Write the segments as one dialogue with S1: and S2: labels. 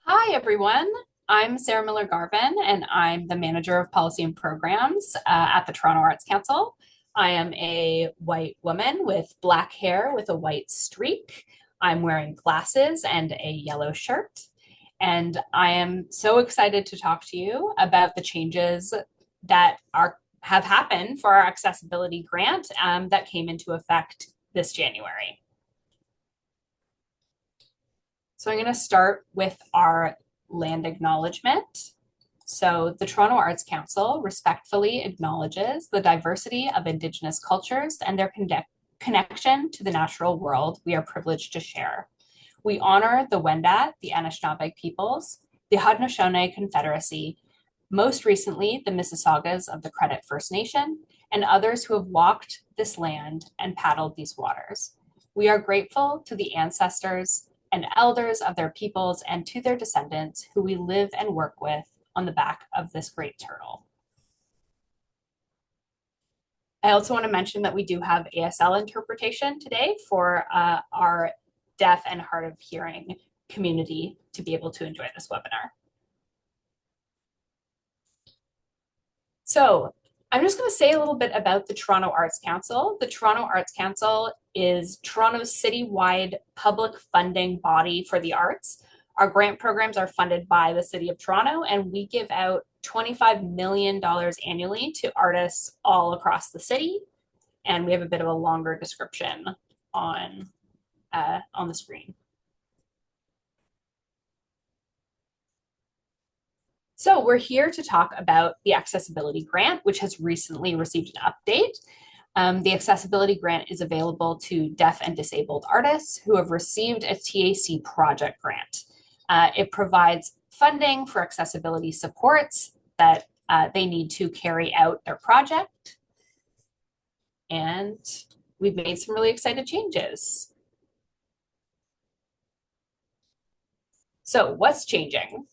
S1: Hi, everyone. I'm Sarah Miller Garvin, and I'm the manager of policy and programs at the Toronto Arts Council. I am a white woman with black hair with a white streak. I'm wearing glasses and a yellow shirt. And I am so excited to talk to you about the changes that have happened for our accessibility grant that came into effect this January. So I'm going to start with our land acknowledgement. So the Toronto Arts Council respectfully acknowledges the diversity of Indigenous cultures and their connection to the natural world we are privileged to share. We honor the Wendat, the Anishinaabe peoples, the Haudenosaunee Confederacy, most recently the Mississaugas of the Credit First Nation, and others who have walked this land and paddled these waters. We are grateful to the ancestors and elders of their peoples and to their descendants who we live and work with on the back of this great turtle. I also want to mention that we do have ASL interpretation today for our deaf and hard of hearing community to be able to enjoy this webinar. So I'm just going to say a little bit about the Toronto Arts Council. The Toronto Arts Council is Toronto's citywide public funding body for the arts. Our grant programs are funded by the City of Toronto, and we give out $25 million annually to artists all across the city. And we have a bit of a longer description on the screen. So we're here to talk about the Accessibility Grant, which has recently received an update. The Accessibility Grant is available to deaf and disabled artists who have received a TAC project grant. It provides funding for accessibility supports that they need to carry out their project. And we've made some really exciting changes. So what's changing?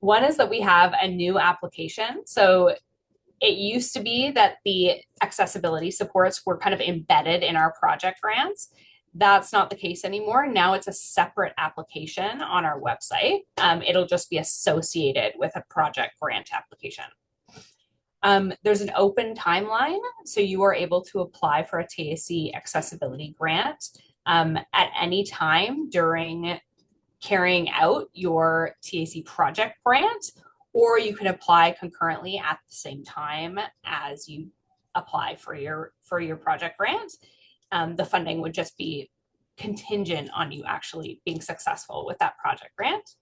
S1: One is that we have a new application. So it used to be that the accessibility supports were kind of embedded in our project grants. That's not the case anymore. Now it's a separate application on our website. It'll just be associated with a project grant application. There's an open timeline, so you are able to apply for a TAC accessibility grant at any time during carrying out your TAC project grant, or you can apply concurrently at the same time as you apply for your project grant. The funding would just be contingent on you actually being successful with that project grant.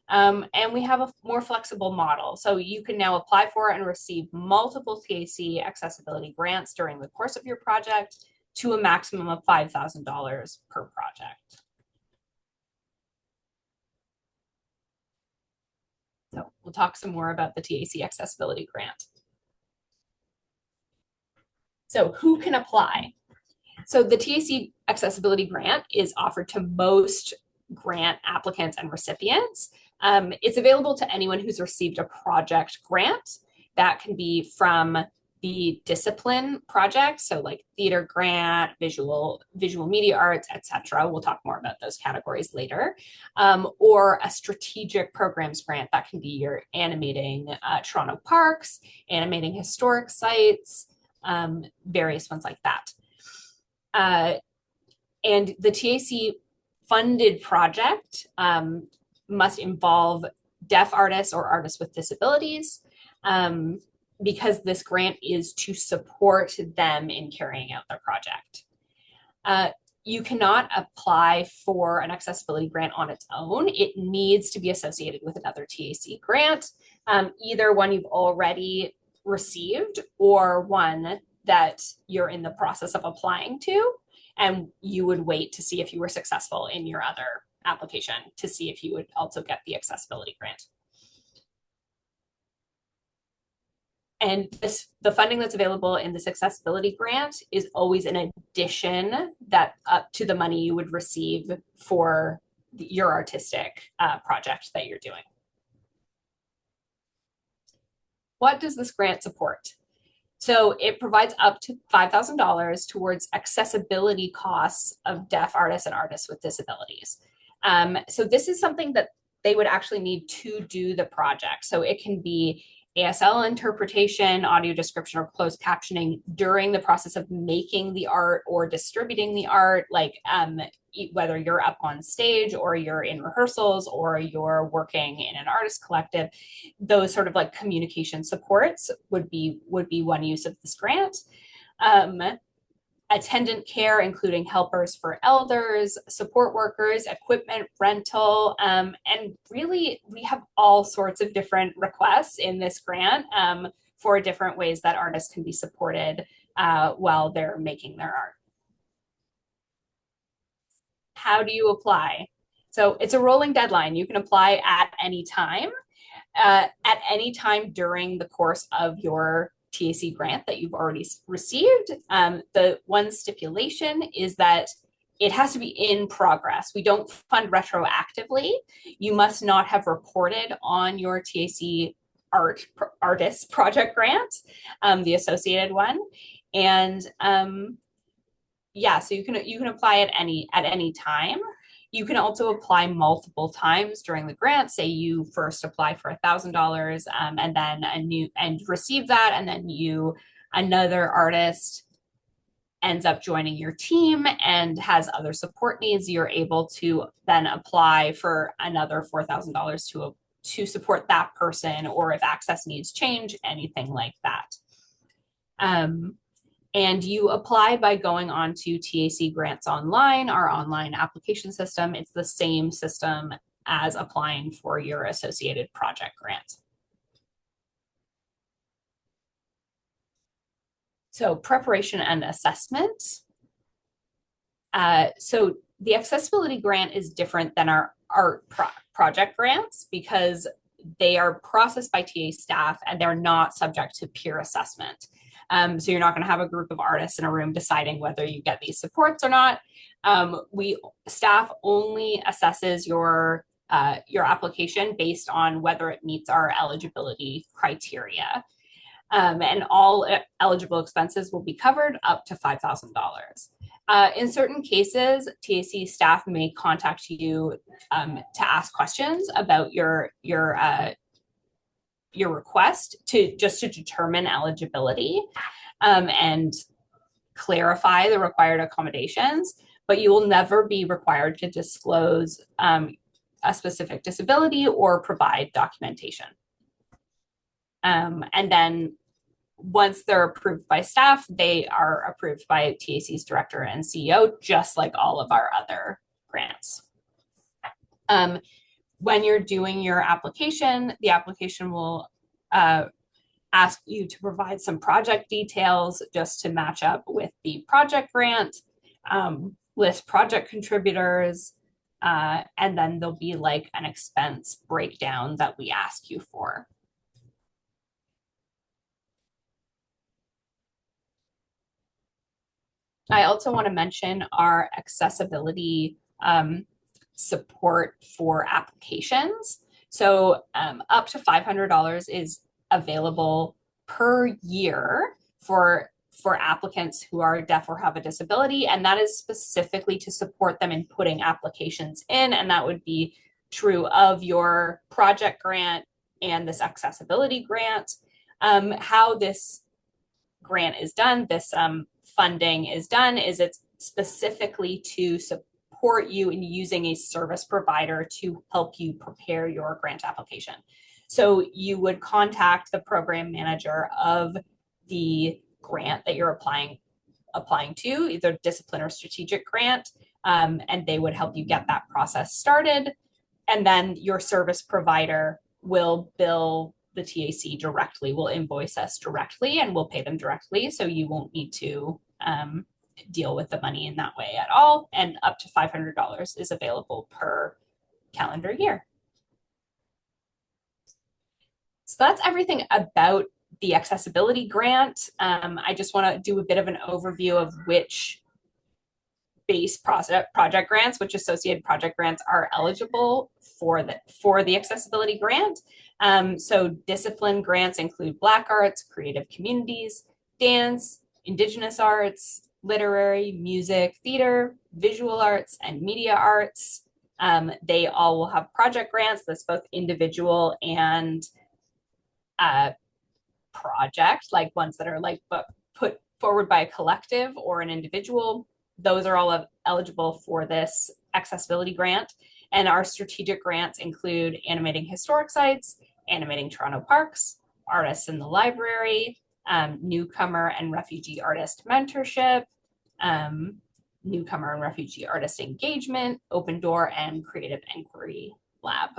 S1: And we have a more flexible model. So you can now apply for and receive multiple TAC accessibility grants during the course of your project to a maximum of $5,000 per project. So we'll talk some more about the TAC Accessibility Grant. So who can apply? So the TAC Accessibility Grant is offered to most grant applicants and recipients. It's available to anyone who's received a project grant. That can be from the discipline project, so like theater grant, visual media arts, etc. We'll talk more about those categories later. Or a strategic programs grant that can be your animating Toronto parks, animating historic sites, various ones like that. And the TAC funded project must involve deaf artists or artists with disabilities, because this grant is to support them in carrying out their project. You cannot apply for an accessibility grant on its own. It needs to be associated with another TAC grant, either one you've already received or one that you're in the process of applying to, and you would wait to see if you were successful in your other application to see if you would also get the accessibility grant. And the funding that's available in this accessibility grant is always an addition to the money you would receive for your artistic project that you're doing. What does this grant support? So it provides up to $5,000 towards accessibility costs of deaf artists and artists with disabilities. So this is something that they would actually need to do the project. So it can be ASL interpretation, audio description, or closed captioning during the process of making the art or distributing the art, like whether you're up on stage or you're in rehearsals or you're working in an artist collective. Those sort of like communication supports would be one use of this grant. Attendant care, including helpers for elders, support workers, equipment rental, and really we have all sorts of different requests in this grant for different ways that artists can be supported while they're making their art. How do you apply? So it's a rolling deadline. You can apply at any time. At any time during the course of your TAC grant that you've already received. The one stipulation is that it has to be in progress. We don't fund retroactively. You must not have reported on your TAC artist project grant, the associated one. And yeah, so you can apply at any time. You can also apply multiple times during the grant. Say you first apply for $1,000 and then receive that, and then another artist ends up joining your team and has other support needs. You're able to then apply for another $4,000 to support that person, or if access needs change, anything like that. And you apply by going on to TAC Grants Online, our online application system. It's the same system as applying for your associated project grant. So preparation and assessment. So the accessibility grant is different than our art project grants because they are processed by TA staff and they're not subject to peer assessment. So you're not going to have a group of artists in a room deciding whether you get these supports or not. Staff only assesses your application based on whether it meets our eligibility criteria. And all eligible expenses will be covered up to $5,000. In certain cases, TAC staff may contact you to ask questions about your request to determine eligibility and clarify the required accommodations, but you will never be required to disclose a specific disability or provide documentation. And then once they're approved by staff, they are approved by TAC's director and CEO, just like all of our other grants. When you're doing your application, the application will ask you to provide some project details just to match up with the project grant, list project contributors, and then there'll be like an expense breakdown that we ask you for. I also want to mention our accessibility support for applications. So up to $500 is available per year for applicants who are deaf or have a disability, and that is specifically to support them in putting applications in, and that would be true of your project grant and this accessibility grant. How this grant is done, this funding is done, is it's specifically to support you in using a service provider to help you prepare your grant application. So you would contact the program manager of the grant that you're applying to, either discipline or strategic grant, and they would help you get that process started. And then your service provider will bill the TAC directly, will invoice us directly, and we'll pay them directly. So you won't need to deal with the money in that way at all. And up to $500 is available per calendar year. So that's everything about the accessibility grant. I just want to do a bit of an overview of which base project grants, which associated project grants are eligible for the accessibility grant. So discipline grants include Black arts, creative communities, dance, Indigenous arts, literary, music, theater, visual arts, and media arts. They all will have project grants that's both individual and project, like ones that are like put forward by a collective or an individual. Those are all eligible for this accessibility grant. And our strategic grants include animating historic sites, animating Toronto parks, artists in the library, newcomer and refugee artist mentorship, newcomer and refugee artist engagement, open door, and creative inquiry lab.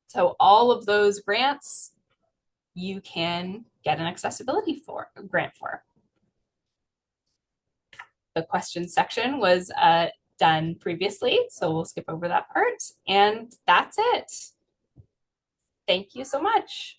S1: So all of those grants you can get an accessibility grant for. The question section was done previously, so we'll skip over that part. And that's it. Thank you so much.